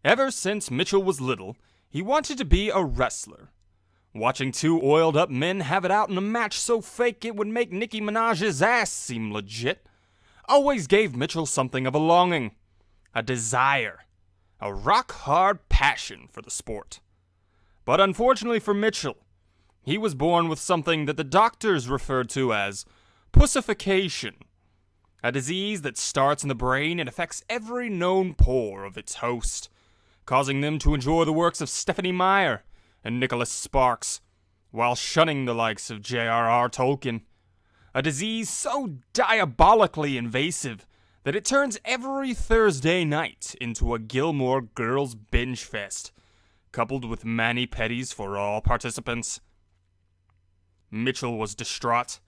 Ever since Mitchell was little, he wanted to be a wrestler. Watching two oiled-up men have it out in a match so fake it would make Nicki Minaj's ass seem legit always gave Mitchell something of a longing, a desire, a rock-hard passion for the sport. But unfortunately for Mitchell, he was born with something that the doctors referred to as pussification, a disease that starts in the brain and affects every known pore of its host, causing them to enjoy the works of Stephenie Meyer and Nicholas Sparks, while shunning the likes of J.R.R. Tolkien. A disease so diabolically invasive that it turns every Thursday night into a Gilmore Girls binge fest, coupled with mani-pedis for all participants. Mitchell was distraught.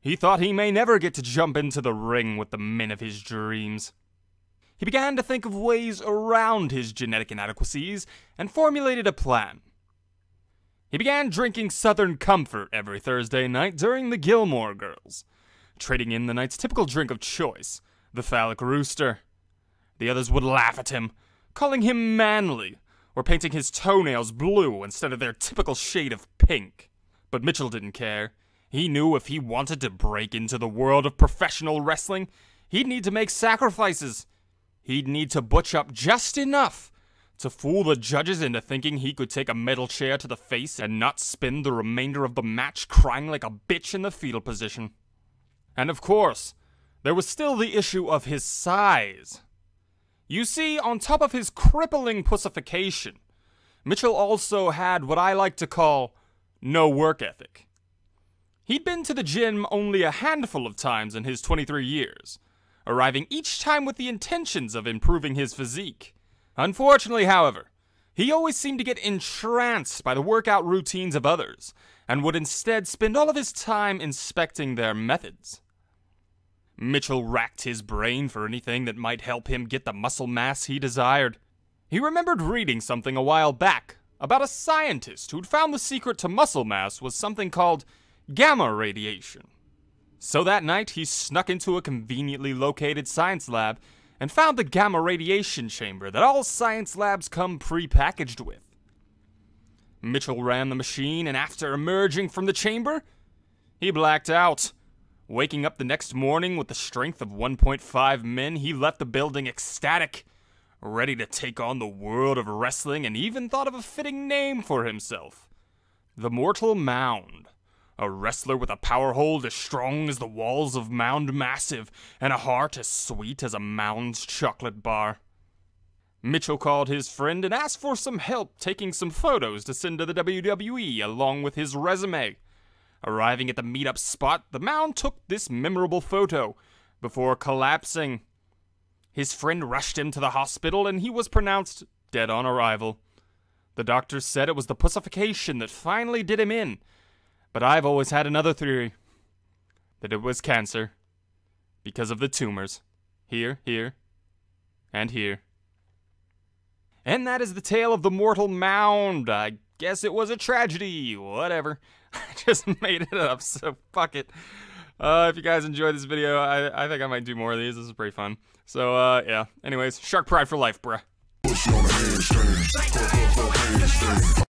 He thought he may never get to jump into the ring with the men of his dreams. He began to think of ways around his genetic inadequacies and formulated a plan. He began drinking Southern Comfort every Thursday night during the Gilmore Girls, trading in the night's typical drink of choice, the phallic rooster. The others would laugh at him, calling him manly, or painting his toenails blue instead of their typical shade of pink. But Mitchell didn't care. He knew if he wanted to break into the world of professional wrestling, he'd need to make sacrifices. He'd need to butch up just enough to fool the judges into thinking he could take a metal chair to the face and not spend the remainder of the match crying like a bitch in the fetal position. And of course, there was still the issue of his size. You see, on top of his crippling pussification, Mitchell also had what I like to call no work ethic. He'd been to the gym only a handful of times in his 23 years, arriving each time with the intentions of improving his physique. Unfortunately, however, he always seemed to get entranced by the workout routines of others, and would instead spend all of his time inspecting their methods. Mitchell racked his brain for anything that might help him get the muscle mass he desired. He remembered reading something a while back about a scientist who'd found the secret to muscle mass was something called gamma radiation. So that night, he snuck into a conveniently located science lab and found the gamma radiation chamber that all science labs come pre-packaged with. Mitchell ran the machine, and after emerging from the chamber, he blacked out. Waking up the next morning with the strength of 1.5 men, he left the building ecstatic, ready to take on the world of wrestling, and even thought of a fitting name for himself: the Mortal Mound. A wrestler with a power hold as strong as the walls of Mound Massive, and a heart as sweet as a Mound's chocolate bar. Mitchell called his friend and asked for some help taking some photos to send to the WWE along with his resume. Arriving at the meetup spot, the Mound took this memorable photo before collapsing. His friend rushed him to the hospital, and he was pronounced dead on arrival. The doctors said it was the pussification that finally did him in. But I've always had another theory, that it was cancer, because of the tumors, here, and here. And that is the tale of the Mortal Mound. I guess it was a tragedy, whatever. I just made it up, so fuck it. If you guys enjoyed this video, I think I might do more of these. This is pretty fun. So, yeah. Anyways, shark pride for life, bruh.